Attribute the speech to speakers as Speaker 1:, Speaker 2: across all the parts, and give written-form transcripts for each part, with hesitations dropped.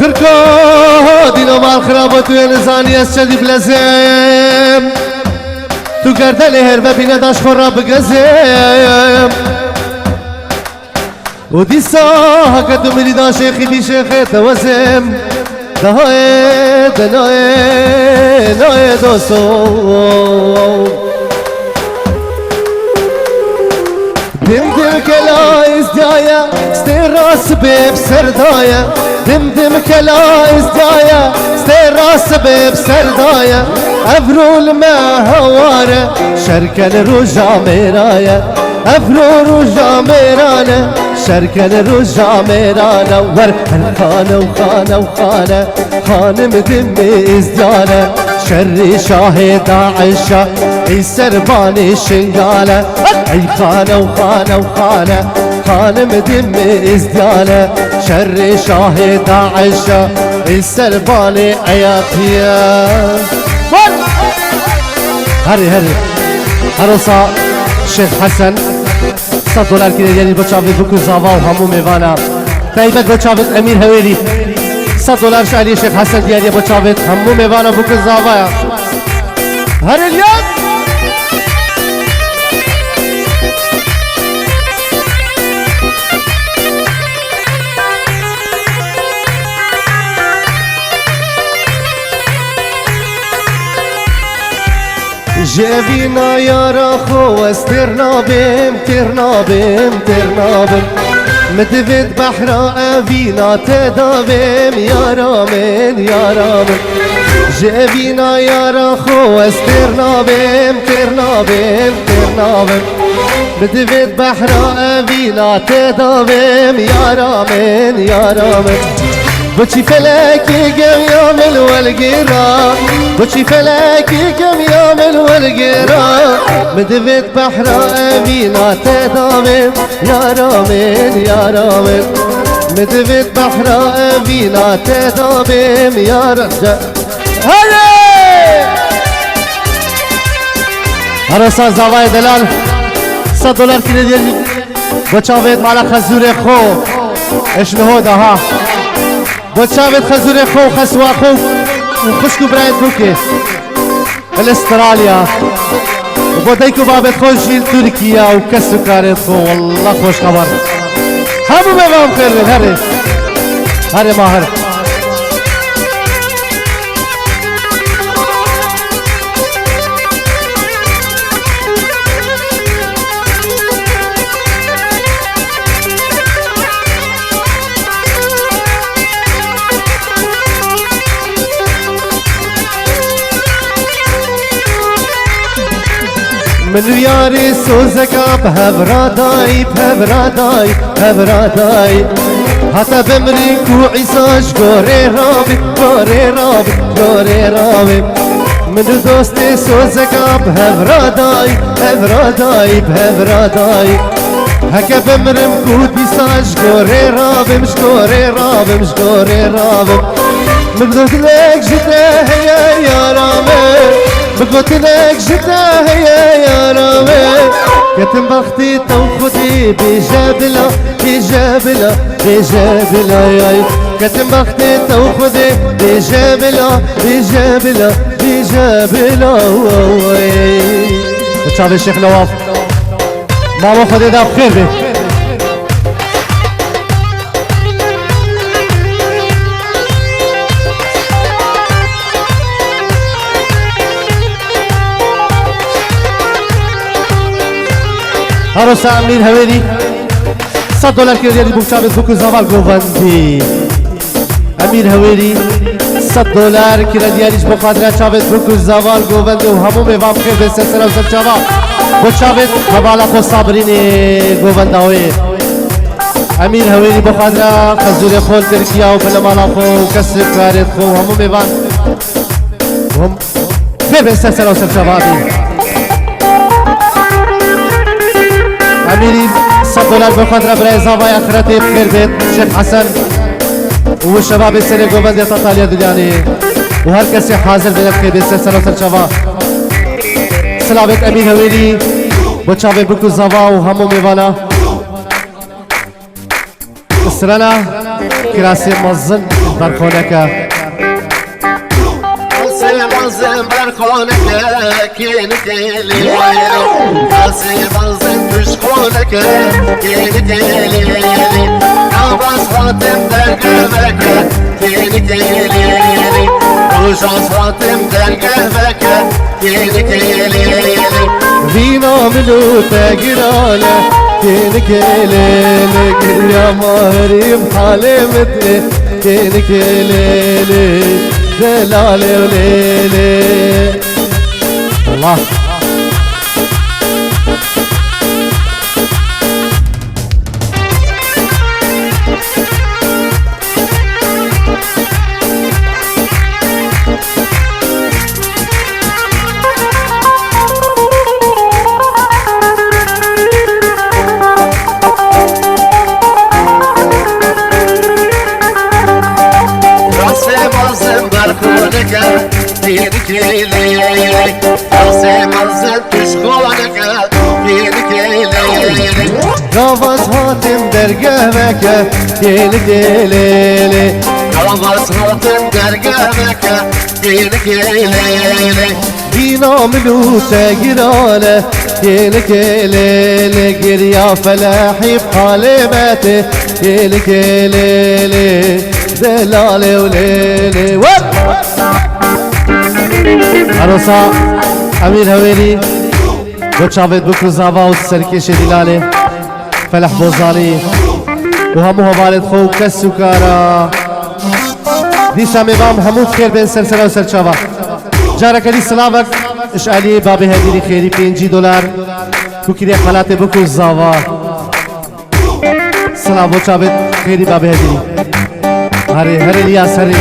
Speaker 1: خركو دينو مال خرابتو ينزاني اسجدي بلزم تو گردن هربه بینه داش خورا بگزم و دیسا حقا تو میری دا شیخی دی شیخی توزم دهای دنای نای دوستو دم دم کلا ازدایا ستی راس بیب سردایا دم دم کلا ازدایا ستی راس بیب سردایا افرول ما هواره شرکل روژا میرایا افرول روژا میرانه شرکل روژا میرانه ور خانه و خانه و خانه خانم دم ازدانه شر شاه داعشة ای سربانی شنگاله ای خانه و خانه و خانه خانم دم ازدانه شر شاه داعشة ای سربانی عیاقیه هری هری عروسا شیخ حسن $100 کی دیگری بچاوید بکو زاوا و همو میوانا تایبت بچاوید امیر هویری $100 شعری شیخ حسن دیگری بچاوید همو میوانا بکو زاوا هر اليوم جابينا يا راخو استرنابم ترنابم ترنابم مدفد بحر أبينا تدابم يا رامن يا رامن جابينا يا راخو استرنابم ترنابم ترنابم مدفد بحر أبينا تدابم يا رامن يا رامن بچی فلکی گم یامل والگیرا بچی فلکی گم یامل والگیرا مدوید بحر أبينا تدامن يا رامن يا رامن مدوید بحر أبينا تدامن يا رجل هلا عروسا زاوای دلال $100 کی دیدی بچاوید مالا خزور خو اشنهو ده بچاوید خزور خو خسوا خو وخشكو برايد بوكي الاستراليا وبوديكو بابت خوش جيل تركيا وكسو كارت خو والله خوش خبر همو بابام خير بين هري هري ماهر من یاری سوزکا بهبرادای بهبرادای بهبرادای حتی بمری کو عیساش گوره رابی گوره رابی گوره رابی من دوستی سوزکا بهبرادای بهبرادای بهبرادای هکه بمرم کو دیساش گوره رابی مش گوره رابی مش گوره رابی من دوستلک جده هی یارامه بقولت لك جبتها يا رامي كتم بختي تو خدي بجابلة بجابلة بجابلة ياي كتم بختي تو خدي بجابلة بجابلة بجابلة بتشاف الشيخ نواف ماما خدي ده بخير بيه عروسا امیر هویری $100 کی دیدی بچاوید بکو زاوال گووندی امیر هویری $100 کی دیدیش بخاطر چاوید بکو زاوال گووندی و همو میوام خیر به سلسله و چاوا بچاوید حوالا خو صابرین گوونداوی امیر هویری بخاطر خزور خول ترکیه و بلمالا خو کسر کارت خو همو میوام خیر به سلسله و چاوا أميري $100 بخاطر برای زاوای آخرتی بخیر بید شیخ حسن و شباب سری گوبند تطالیا دلیانی و هر کسی حاضر بید بخیر بید سلسله و سرچاوا سلامت امیر هویری بچاوی بکو زاوا و همو میوانا سرنا كراسي مزن برخونك
Speaker 2: Mazım barkoneke keni deli Mazım düşkoneke keni deli Navaz Fatim dergeveke keni deli Ujaz Fatim dergeveke keni deli
Speaker 1: Vino minute girale keni kelele Ya marim halimde keni kelele Delale lele Allah Navaz Hatim dergeveke Deli delili
Speaker 2: Navaz Hatim dergeveke Deli delili
Speaker 1: Dina milute girale Deli delili Gir ya felahi bhalimete Deli delili Delale ulele عروسا امیر هویری دو چاوید بکر زاوا و سرکش دیلاله فلح بوزالی و همو هوالد خو کس سکارا دیسا میبام همو خیر بین سرسره و سرچاوا جارا کلی سلاوک اشعالی باب هدیری خیری $5 کوکیری خلات بکر زاوا سلام و چاوید خیری باب هدیری هری لیاس هری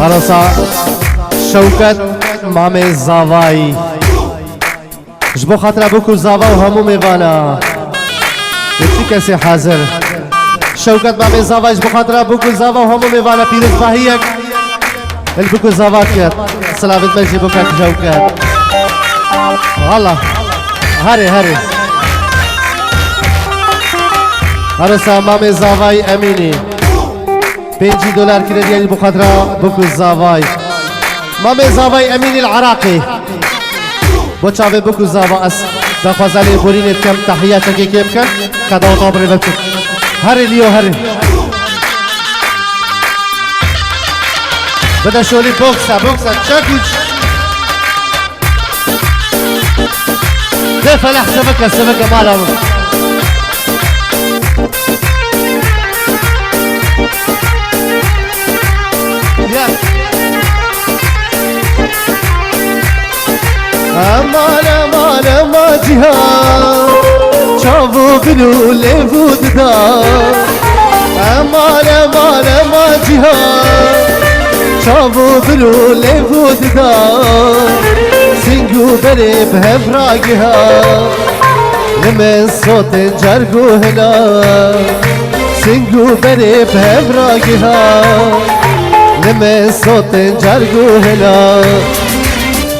Speaker 1: عروسا شوکت مام زاوایی جبو خاطر بکر زاوا و همو میوانا یکی کسی حاضر شوکت مام زاوایی جبو خاطر بکر زاوا و همو میوانا پیرت فاهیک البکر زاوا کرد سلامت مجی بکر شوکت والله هری عروسا مام زاوایی امینی $5 كريديال بخاطرة بوكو الزافاي مامي زافاي امين العراقي بوشافي بوكو زافا اس دخوازالي بورين كم تحياتك كيف كان كذا وطابري بكو هري ليو هري بدا شولي بوكسا تشاكوش ده فلح سمكة مالا ما جهان شافوا بلو لفود دار ما جهان شافوا بلو لفود دار سنگو بره بهفراقها لمن صوت جرقو هنا سنگو بره بهفراقها لمن صوت جرقو هنا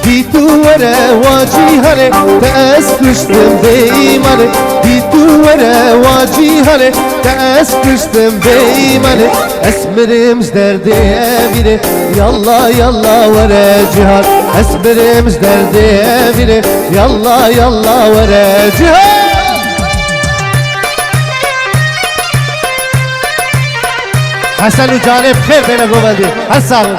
Speaker 1: دیتو وره واجی هره تأس کشتم بیمانه دیتو وره واجی هره تأس کشتم بیمانه اسمرمش درده امینه یالله وره جهان اسمرمش درده امینه یالله وره جهان حسن و جانب خیر بینه گوبندی حسن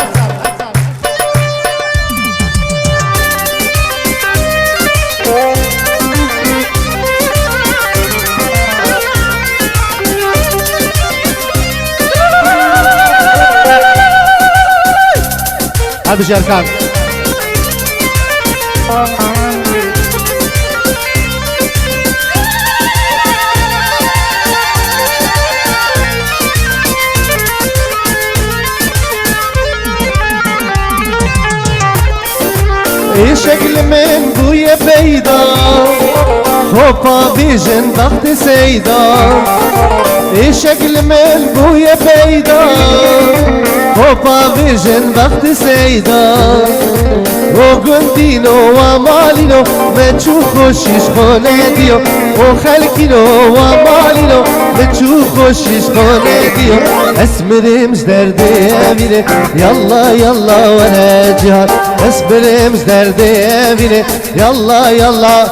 Speaker 1: هذا جركان شكل من بويا بيضا خوبا بيجن ضغط سيدا شكل من بويا بيضا خوبا بيجن ضغط سيدا وقندينو ومالينو ما تشوفوش خوناديو وخلكينو ومالينو ما تشوفوش خوناديو اسمر مزدردي اميني يلا يلا وانا جهاد اسمر مزدردي اميني يلا يلا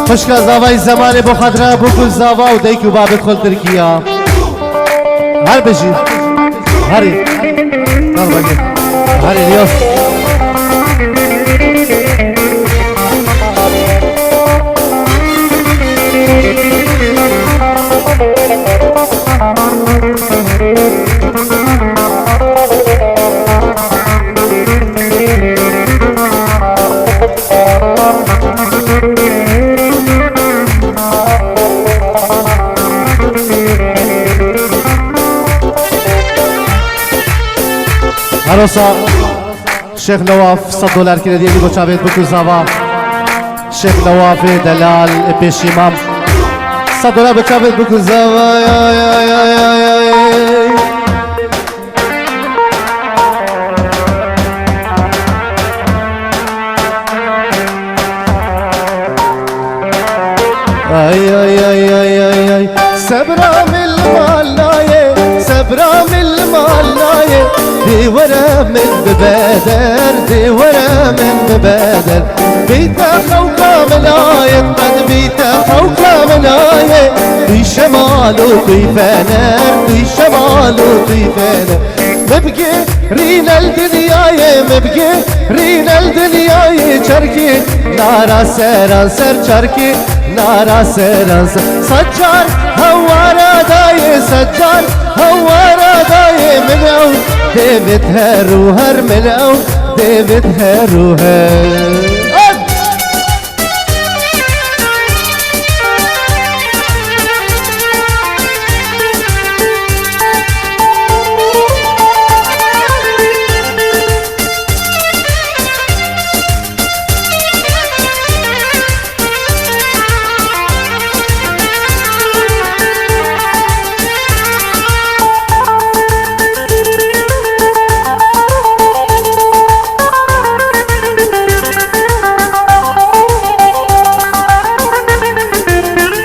Speaker 1: خوشکا زاوای زمانی بو خدره بو کل زاوا و دیکو باب کل ترکیه هر بجی هری نال بگی هری لیاس عروسا شيخ نواف $100 كده ديالي بو تشابيت بو كوزافا شيخ نواف دلال بيش امام $100 بو تشابيت بو كوزافا يا يا يا يا يا اي اي اي اي اي اي سبرا من المالايه سبرا من المالايه دي ورا من ببادر دي ورا من ببادر بيتا خوكا ملاية قد بيتا خوكا ملاية في شمال وفي فنر في شمال وفي فنر مبقي رينا الدنياية مبقي رينا الدنياية شركي نارا سيران سر شركي نارا سيران سر سجار هوارا داي سجار هوارا داي منو ديفيد هارو هر منو ديفيد هارو هر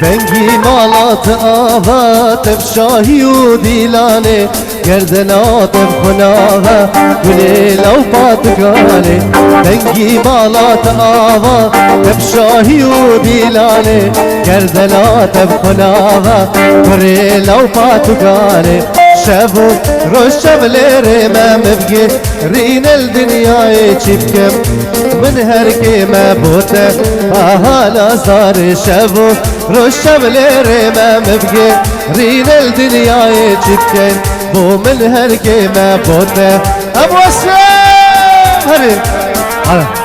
Speaker 1: بنگی مالات آوات بشاهی و دیلانه گردنات بخناها گلی لو پاتگانه بنگی مالات آوات بشاهی و دیلانه گردنات بخناها گلی لو پاتگانه شبو روش شبليري ما مبقي رين الدنيا يشبكم من هركي ما بوته هلا صار شبو روش شبليري ما مبقي رين الدنيا يشبكم بو من هركي ما بوته ابو اسلام هري هلا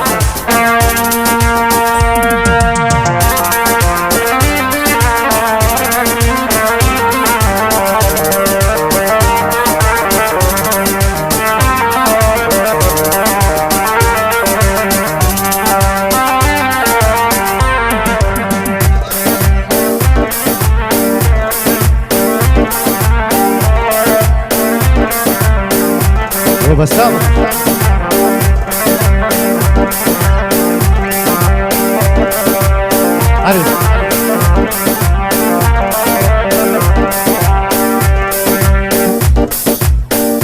Speaker 1: وبسام عارف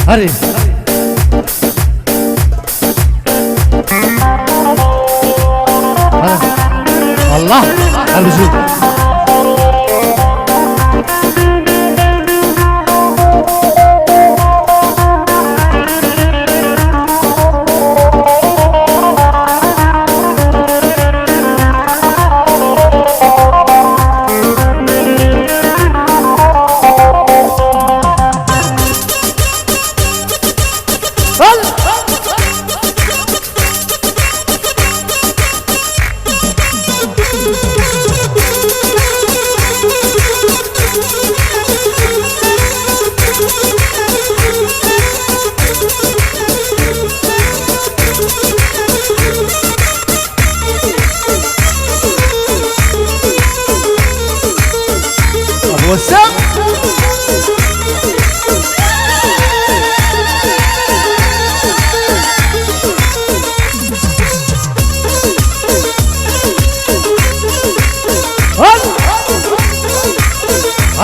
Speaker 1: عارف الله الوجود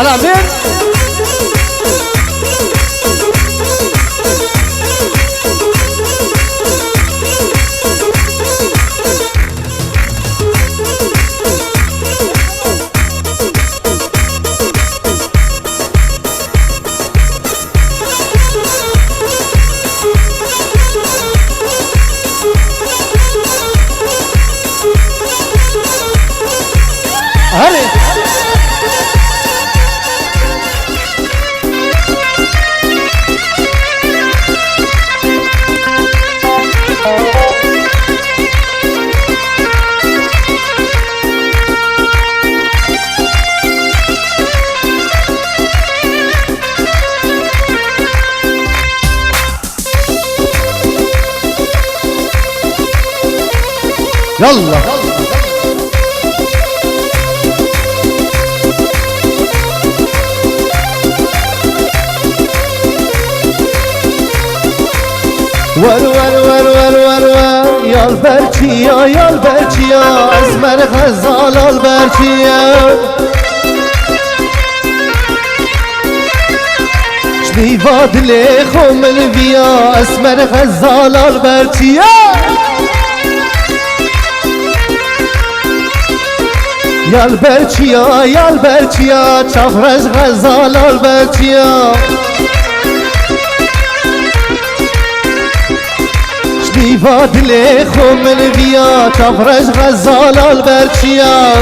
Speaker 1: هلا مين؟ هلا يلا ور ور ور ور ور ور يا البرچيا يا البرچيا اسمر غزال البرچيا شني فاد لي خم البيا اسمر غزال البرچيا يا البرچيا يا البرچيا چفرش غزال البرچيا شنيفات لي خم البيا چفرش غزال البرچيا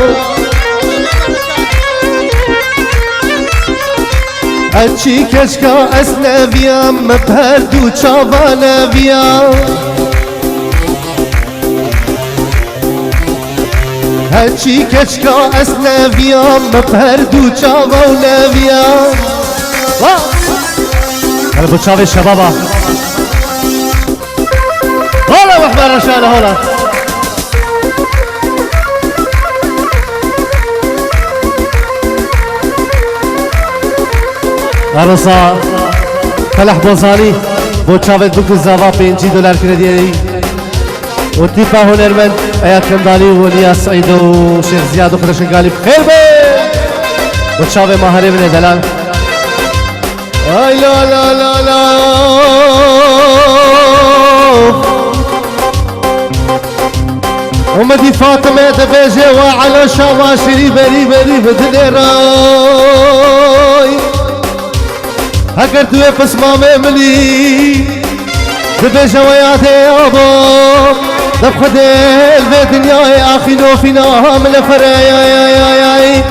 Speaker 1: اچي كشكا اسنبيا مبهردو چاوانبيا هرچی کچکا اسنویام مپردو چاوا و نویام هلا بچاوی شبابا هلا وحبا رشانه هلا عروسا فلح بوزانی بچاوی دو گزاوا $5 کردیری وتيفا هنرمند اياد كندالي وليا سعيد وشيخ زياد وخرش القالي بخير بيه وتشافي ماهري من دلال اي لا لا لا لا ومدي فاطمة تبيجي وعلى شواشري بري بري بدنيراي هكر توي بسمامي ملي تبيجي وياتي ابو دبخد البيت يا اخي نوفينا من الفريا يا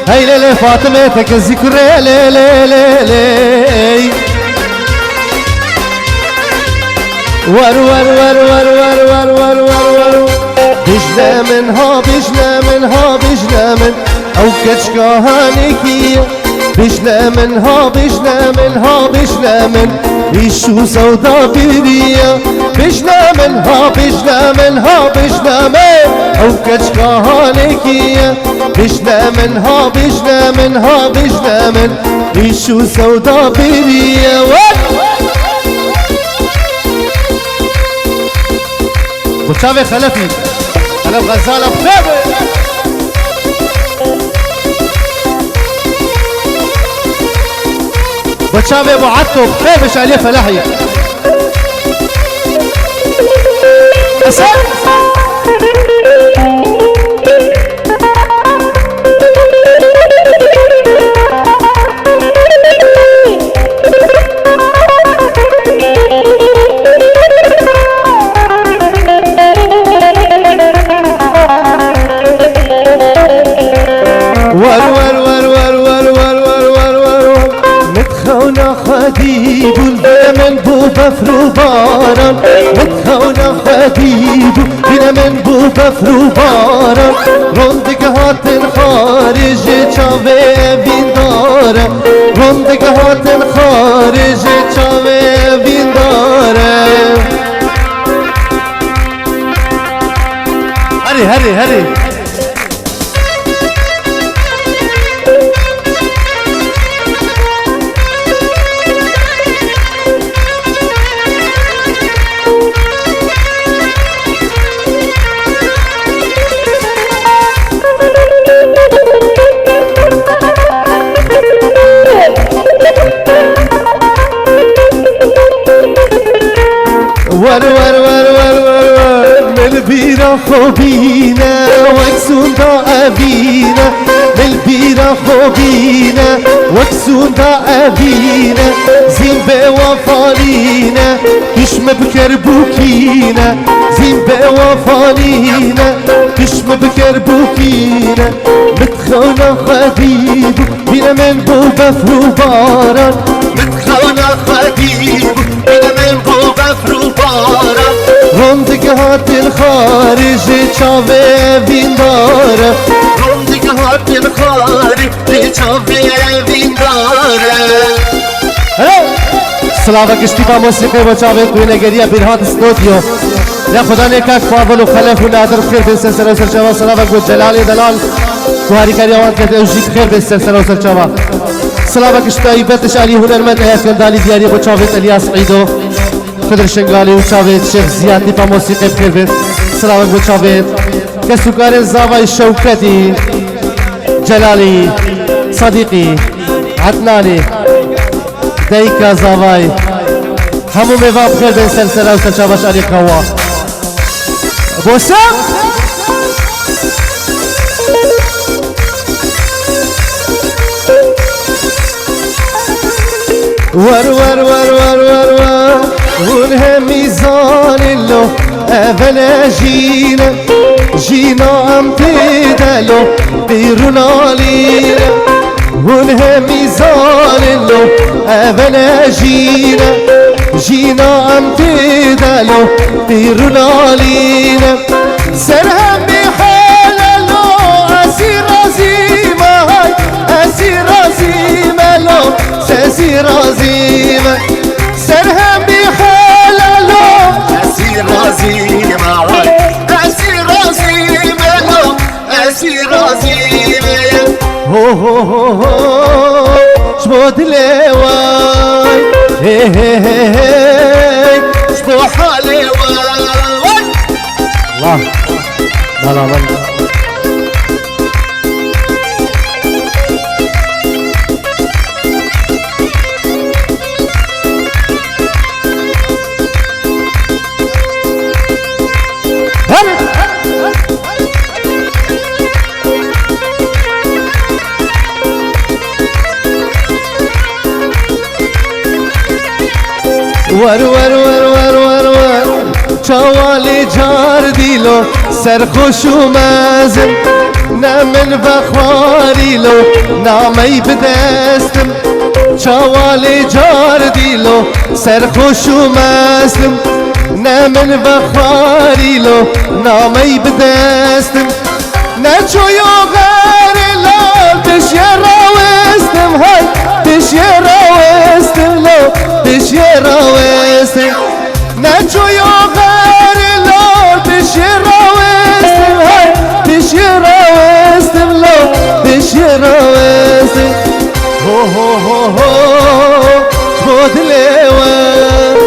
Speaker 1: هاي ليلة فاطمة تكزيك لي لي لي لي ور ور ور ور ور ور ور ور ور بجنا منها بجنا منها بجنا من او كشكا هانيكي بجنا منها بجنا منها بجنا من ريشو سودا بيريا بجنا منها بجنا منها بجنا من او كشكا هانيكي بجنا منها بجنا منها بجنا من ريشو سودا بيريا وشافي خلفي خلف غزالة بخيبة وشافي ابو عطو بخيبش عليه فلاحي خديب من بو بفرو باران متخونا خديب من بو بفرو باران روندك هاتن خارج چاوه بیندار روندك هاتن خارج چاوه بیندار هري هري هري البيرة خوبينا وكسون دا أبينا البيرة خوبينا وكسون دا أبينا زين بوفالينا كشم بكربوكينا زين بوفالينا كشم بكربوكينا متخونا خديب بينا من بوبة فروباران
Speaker 2: متخونا خديب بينا من بوبة فروباران
Speaker 1: رندق هات الخارج چاوه وینداره
Speaker 2: رندق هات الخارج چاوه وینداره
Speaker 1: سلاوه کشتی با موسیقی و چاوه کوی نگریه بیرهات استودیو یا خدا نیکاک فاول و خلف و نادر بخیر به سلسله و سرچاوه سلاوه گو جلال دلال کوهاری کاری آوان کرده اوجی بخیر به سلسله و سرچاوه سلاوه کشتی بتش علی هنرمند ایفکن دالی دیاری و چاوه الیاس عیدو خدر شنگالی و چاوید شیخ زیادی با موسیقی بخیر بید سلام با چاوید کسوکار زاوای شوکتی جلالی صدیقی عدنانی دیکا زاوای همو میوان بخیر بید سلسله و سلچاوش علی قوا بوسا ور ور ور ور ور ور ونها ميزان له أفلا جينا جينا أم تدلو بيرونا لينا ونها ميزان له أفلا جينا جينا أم تدلو بيرونا لينا سرهم بحال له أسير عزيمة هاي أسير عزيمة له أسير عزيمة سرهم بحلالو
Speaker 2: أسير عزيمة أسير عزيمة أسير عزيمة
Speaker 1: هو هو هو هو شبود لواي هي هي هي هي
Speaker 2: شبو حالي
Speaker 1: الله لا لا لا ور ور ور ور ور ور چوالی جار دیلو سرخوش و مزم نمن بخواری لو نامی بدستم چوالی جار دیلو سرخوش و مزم نمن بخواری لو نامی بدستم نچو یو غیر لال بشی راوستم های بشی راوستم لو بشی راوستم نچو یو غیر لال بشی راوستم های بشی راوستم لو بشی راوستم هو هو هو هو خود لیوان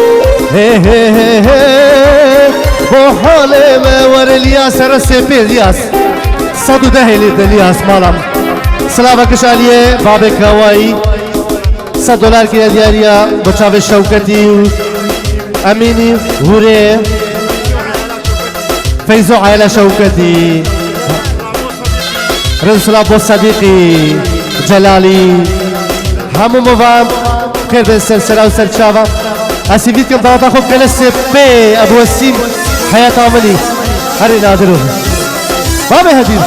Speaker 1: هی هی هی هی بو حال مور الیاس رسی پی الیاس 110 لیت الیاس مالم سلام کشالیه باب کوایی $100 کی دیاریا بچاو شوکتی امینی هوره فیضو عائله شوکتی رسول ابو صدیقی جلالی همو موام خیر سلسله و سلچاوا اسیبیت کم دعوت خود کلس پی ابو وسیم حیات عملی هری نادرو باب هدیم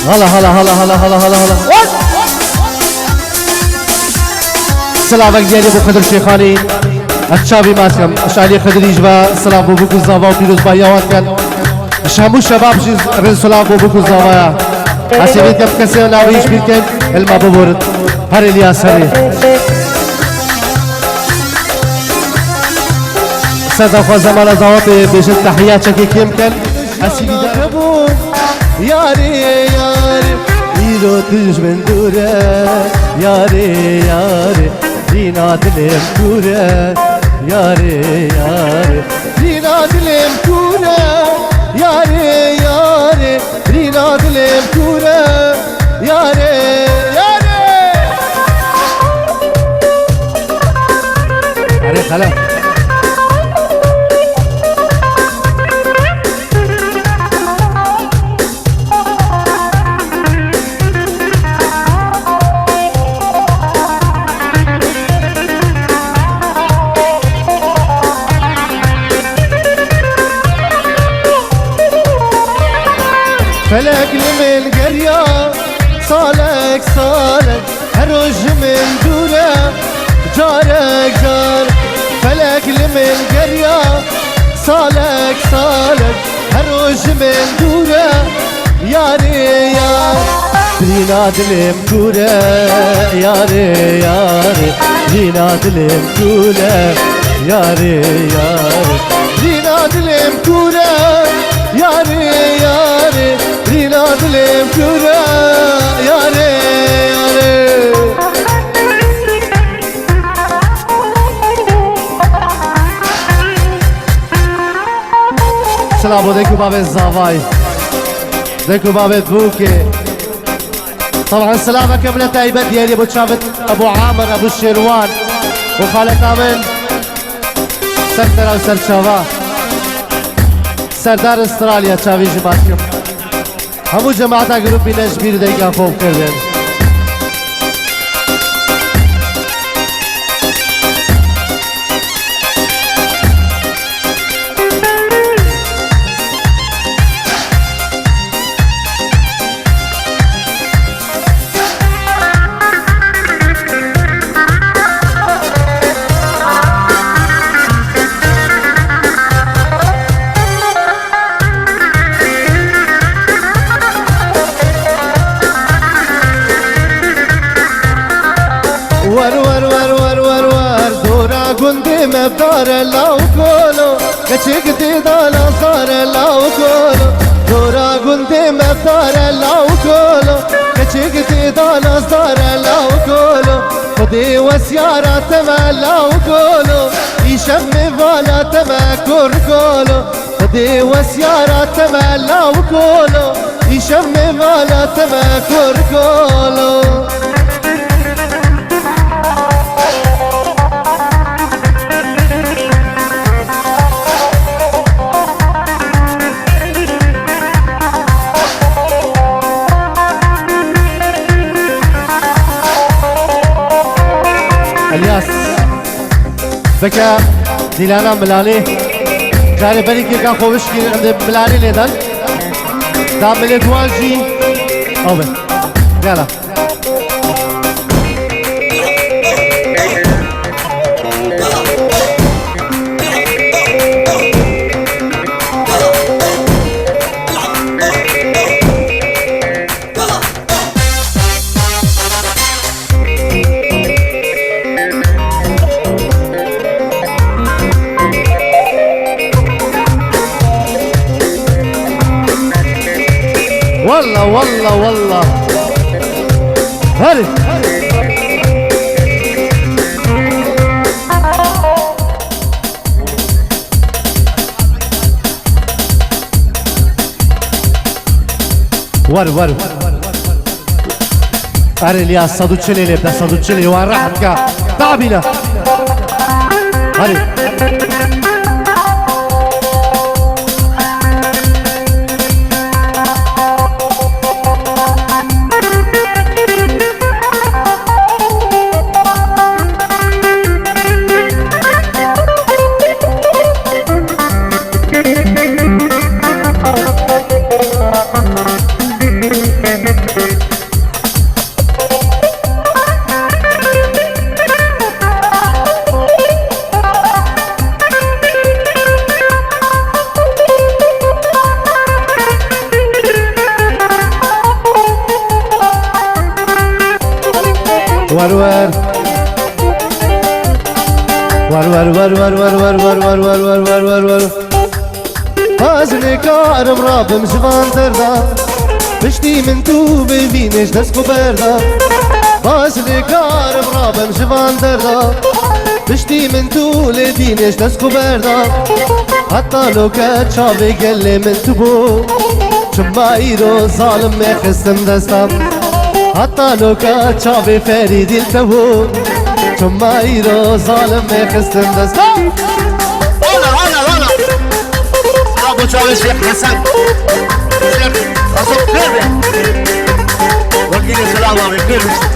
Speaker 1: هلا هلا هلا هلا هلا هلا هلا سلام اگیاری بو خدر شیخانی اچابی ماسکم اشعالی خدریج و سلام بو بکو زاوا و پیروز با یاوان کن شامو شباب جیز رسولان بو بکو زاوا اسیبیت کم کسی و ناویش بیرکن علما ببورد هر الیاس هری صدا خو زمان زاوات بیشت تحیات چکی کم کن اسیبی داربو یاری یاری ایرو دشمن دوره یاری یاری دینا دلم کوره یاری یاری دینا دلم کوره یاری یاری دینا دلم کوره یاری یاری اره خلا فلك من قرية صالك صالك هروج من دورة جارك جار فلك من قرية صالك صالك هروج من دورة ياري يار ريناد المكورة ياري ياري ريناد المكورة ياري ياري ريناد المكورة ياري ياري ريناد المكورة ياري ياري سلام عليكم باب الزافاي عليكم باب بوكي طبعا سلامة كاملة طيبة ديالي ابو تشافت ابو عامر ابو الشيروان وخالة كامل سرترا وسر شافا سردار استراليا تشافي جماعتكم همو جماعتا جروبي نجبير دقيقة فوق كردن مبدار الله وكله كشك تدال صار الله وكله دورا قلت مبدار الله وكله كشك تدال صار الله وكله خدي وسيارة تما الله وكله يشم فالا تما كركله خدي وسيارة تما الله وكله يشم فالا تما كركله الياس بكا ديلانا ملالي جاري بالي كي كان خوش كي عند ملالي ليدن دام ملت واجي اوبي يلا والله والله والله هري ور هري الياس صدوتشلي لبدا صدوتشلي وين راحتك تعبينا هري ور ور هازني كارم رابم جوان دردا بشتي من تو ببینش دست کو بردا هازني كارم رابم جوان دردا بشتي من تو لبینش دست کو بردا حتى لو كانت شابي قلي من تبو شما ايرو ظالم مخستم دستم حتى لو كان شافي فريد التبو ثم ايرو ظالم مخستم دستم
Speaker 2: هلا ابو شافي الشيخ حسن الشيخ حسن كيربي وكيل السلام عليكم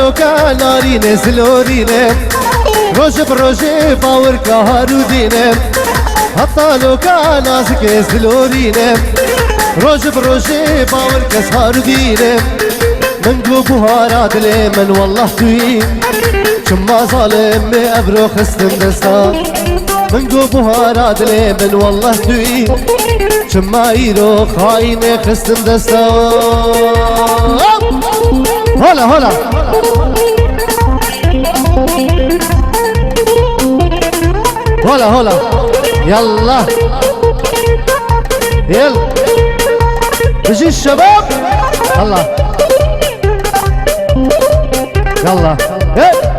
Speaker 1: لو كان نارينه سلورينه روش بروشي باور كهارو دينه حتى لو كان ناسك سلورينه روش بروشي باور كسهارو دينه من قو بهارات لي من والله توي شما ظالم ابرو خستم دستا من قو بهارات لي من والله توي شما ايرو خاين خستم دستا هلا هلا هلا هلا يلا يلا بجي الشباب الله يلا ايه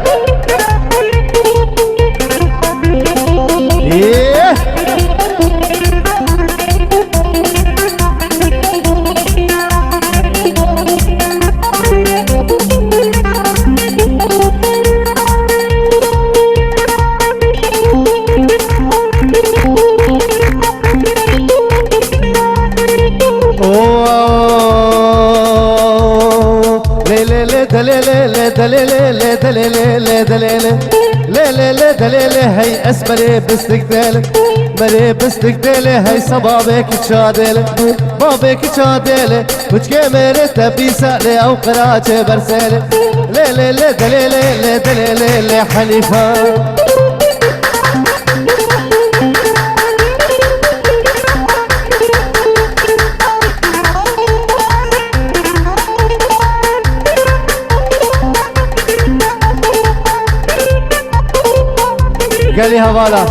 Speaker 1: دليلة هي اسمري بستقدالة مري بستقدالة هي صبابك تشادلة بابك تشادلة وجه مري تبيسة او قراءة برسالة ليلة دليلة حنيفة قال لي هوالا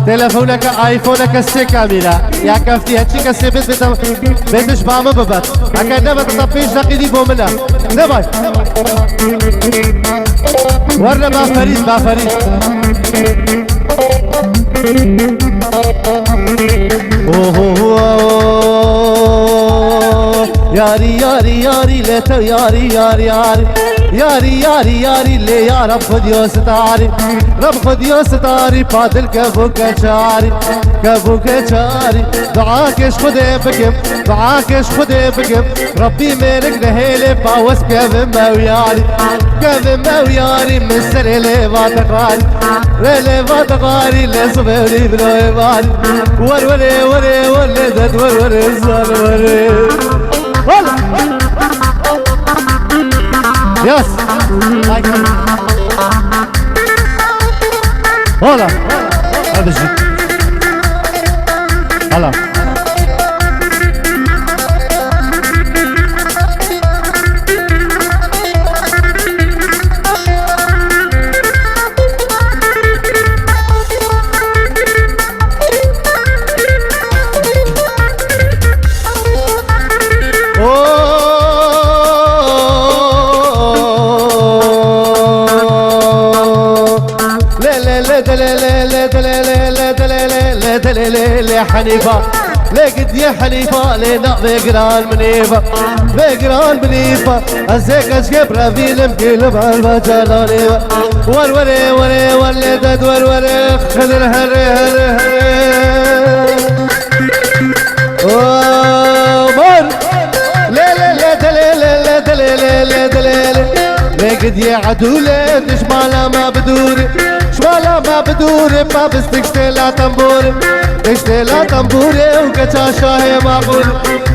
Speaker 1: تلفونك ايفونك السي كاميرا يا كفتي هاتشي كسي بيتش بعمل ببات هكا نبا تطبيش نقيدي بومنا نبا ورنا ما فريد ياري ليتو ياري لي يا رب خد يا ستاري رب خد يا ستاري فاضل كفوك شاري دعاكش خدي بكم ربي مالك نهيلي باوس كفم موياري من سري لي فاتقاري لي صبري بلوي بالي وري دد وري يس هلا هذا الشيء هلا حنيفة لقد يا حنيفة لنا بقران منيفة أزيك أشكب رفيل مقلب على المجالانيفة وري دد وري خذر هري مر ليلة لقد يا عدولة تشمالها ما بدوري ما بستكشتلا تنبوري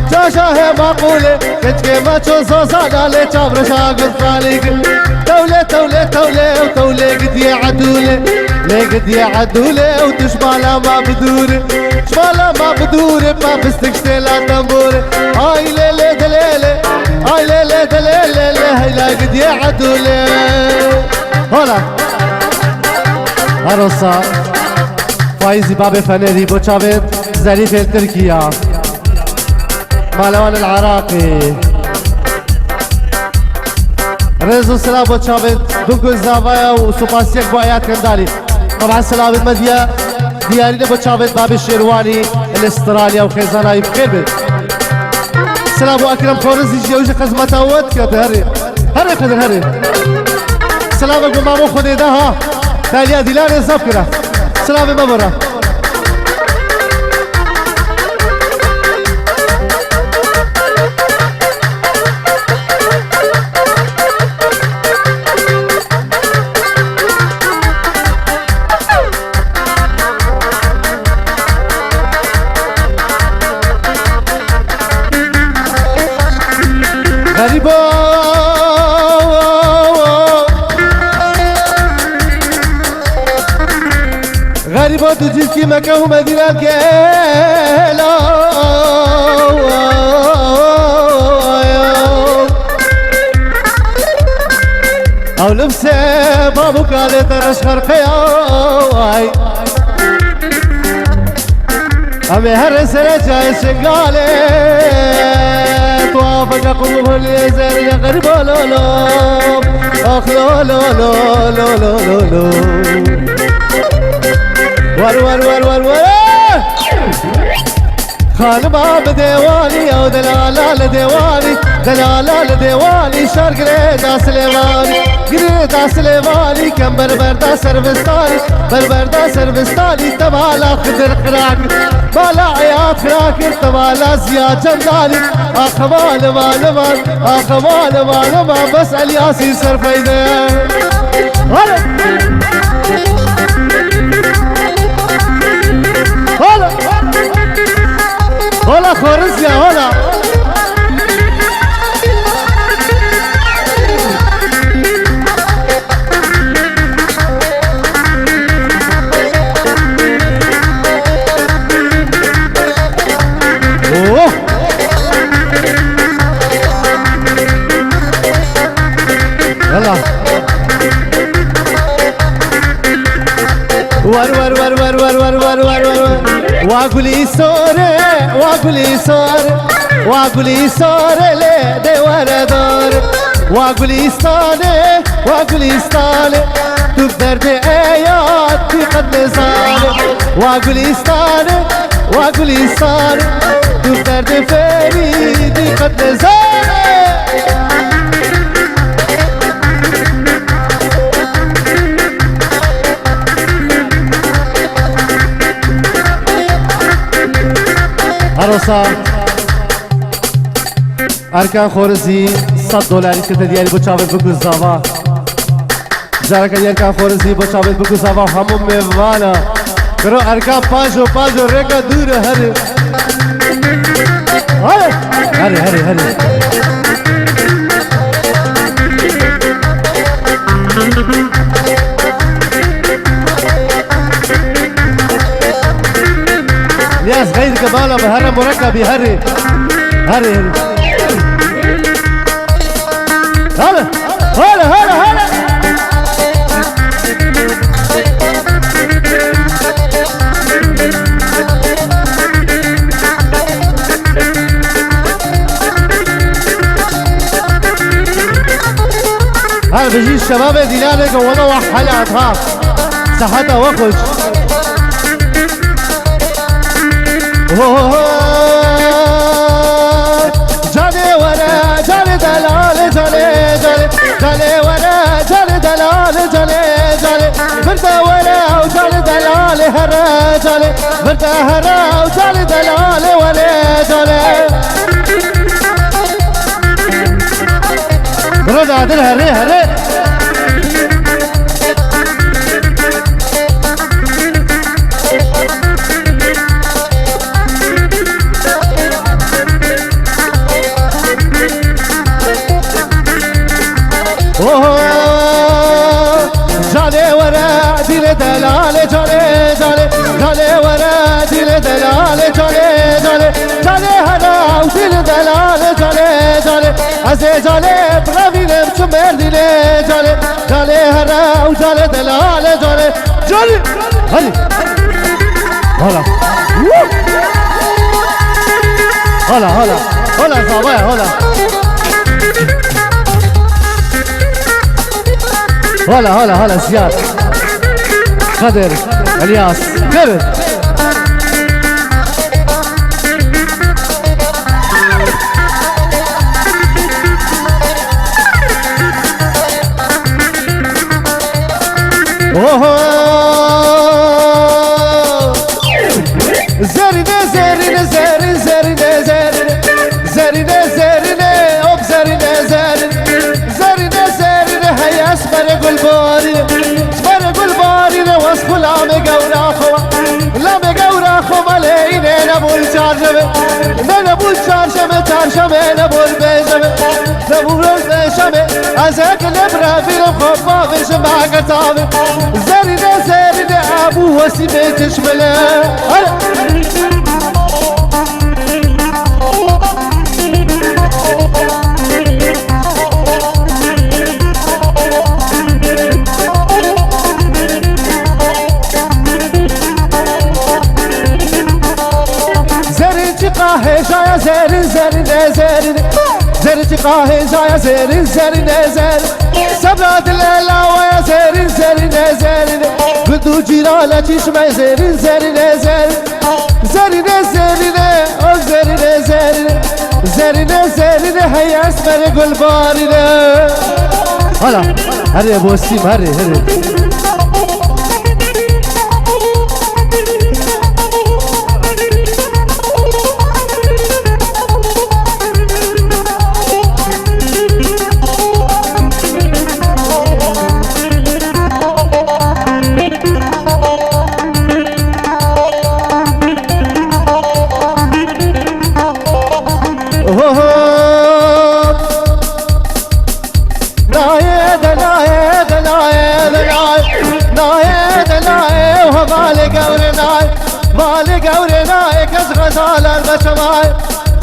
Speaker 1: وكتاشا هي معقولة كتكي ما تشوزو صادالي تشابر شاقل خاليك تولي قد يا عدولة وتشمالها ما بدوري ما بستكشتلا تنبوري هاي ليلة دليلة هاي لا قد يا عدولة هلا عروسة فايزي بابي فنادي بوتشافيت زريف التركيا مالوان العراقي رزو سلام بوتشافيت دوكو الزافايا وسوباسيك بوآيات كندالي طبعا سلام المديا ديارينا بوتشافيت بابي الشيرواني الاستراليا وخيزاناي بخير بيت سلام اكرم خورزي جيوش خزمتا ود كده هري خدر سلام ابو مامو خدي ده ها تاليا ديلان زفكره سلام مبرا غريبات تجيب في مكة ومدينة كيلا او لبسه بابو قال ترش خرقيا امي هر سنه جاي شغاله توافق قلوب اليزر غريب لو لو اخ لو لو لو لو لو لو ور ور ور ور ور خان باب دیوانی او دلالا دیوانی دلالا دیوانی شار گریدا سلیمانی کم بربردا سروستانی تبالا خضر خراک بالا عیات خراک تبالا زیاد جمدانی آخمال مال بس الیاسی سرفیده هلا خورز يا هلا اوه يلا ور ور ور ور ور ور ور ور ور واقولي صار لي دوار دار واقولي استاني تو بدرد ايات في قد نزار واقولي استاني تو بدرد فريدي قد نزار عروسا ارکان خورزی $100 که دیاری با چاوت بگو زاوا جارا که ارکان خورزی با چاوت بگو زاوا همون میوانا کرو ارکان پاجو رکا دور هری ناس غير كبالة بهرة مركب هري هلا هلا بيجي الشباب دينارك والله وحلا اطهاف صحتها وخش جالي ورا جالي دلال جالي ورا جالي دلال جالي برتا ورا وجالي دلال هرا جالي برتا هرا وجالي دلال ورا جالي برد عدل هري جالي ورا دل دلال جالي ورا دل دلال جالي هلا ودل دلال جالي ازي جالي برافينم شمر دل جالي هلا وجالي دلال جالي هلا صبايا هلا زياد خضر الياس كرد چارشمه نبول بیشمه نبول بیشمه از هک لبرا فیلم خوابا فیشم باقتامه زرینه ابو وسيمه تشمله هجايا زين زين زين زين تقاهي جايا زين زين زين سبلاد الليلة ويا زين زين زين بدو جيرانة تشمع زين زين زين زين زين زين زين زين هيا اسمر قول بارنا هلا هري ابو وسيم هري غزال البشماي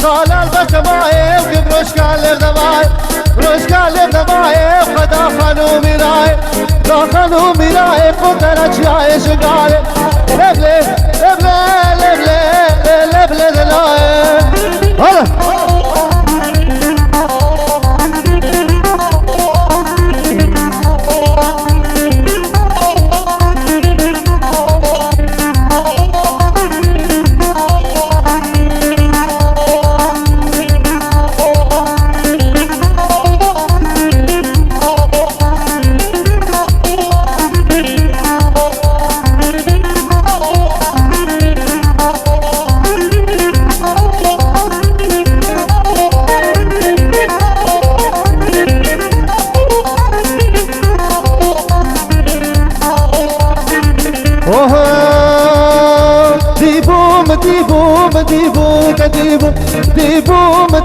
Speaker 1: غزال البشماي وقد رشقال الدماي رشقال الدماي وقد خانو مراي خانو مراي قدرت شاي شقال لبلي لبلي لبلي لبلي دلاي هلا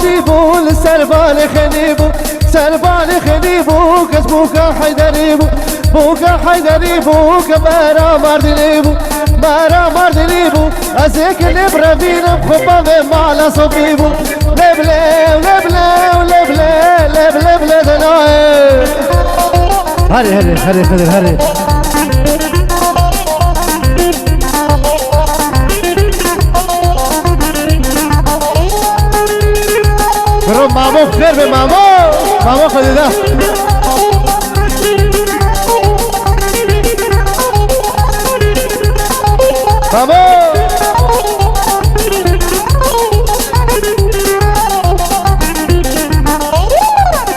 Speaker 1: ديبو لسربان خنيبو سربان خنيبو كسبوكا حيدريبو بوكا حيدريبو كمارا ماردنيبو مارا ماردنيبو ازيك نبرا فينا بخبا معلا صبيبو لبلي لبلي لبلي لبلي لبلي دناي هري برو مامو بخير مامو خدي ده مامو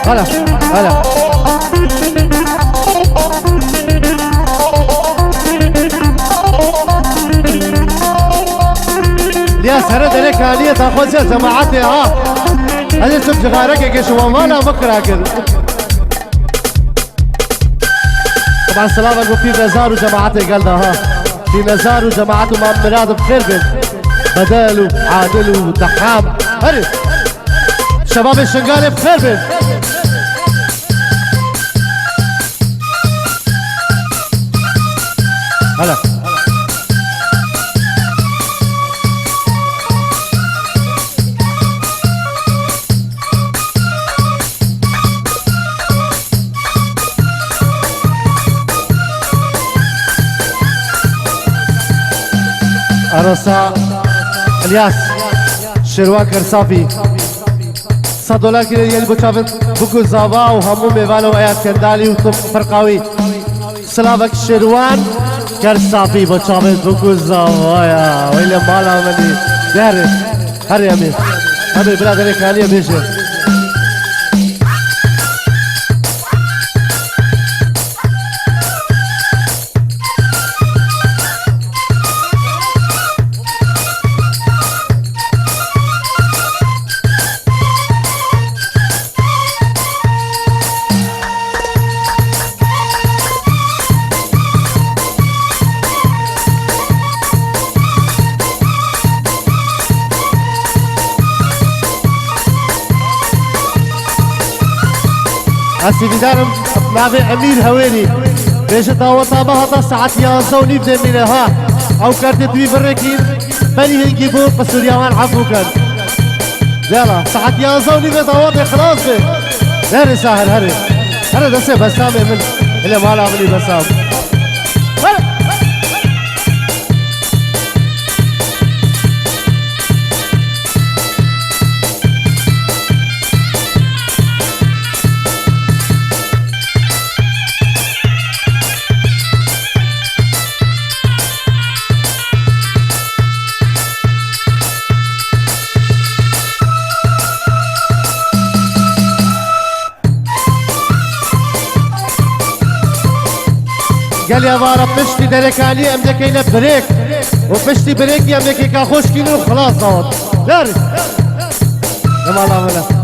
Speaker 1: هلا ليا سرد عليك آلية تاخذ يا جماعتي ها هذه سب جغارك يا شو ما انا بكره كده طبعا السلام عليكم في نزار وجماعتي قلنا ها في نزار وجماعته مع مراد بخير بن بدالو عادلو ودحام هري شباب الشنقالي بخير بن هلا أرسا الياس شروان كرصافي $100 كده يلي بتشافن بوكو زابا وهمو ميفالو ايات كندالي وطب فرقاوي سلامك شروان كرصافي بتشافن بوكو زابا يا ويلي مالا مني داري هري يا امير هري برادري كالي بيجي هسي بدارم مع امير هويني بيش دعوة بهذا ساعات يا زوني بدي منها أو كارت دوي بركين بني هنجي بول قصريان عفو كان يلا ساعات يا زوني بدعوة خلاص هري ساهر هري دسي بسام من اللي ما لعملي بسام قال يا بارا بشتي درك علي امدكينا بريك وبشتي بريك يا امدكي كاخوش كيلو خلاص ضوط داري يا ما الله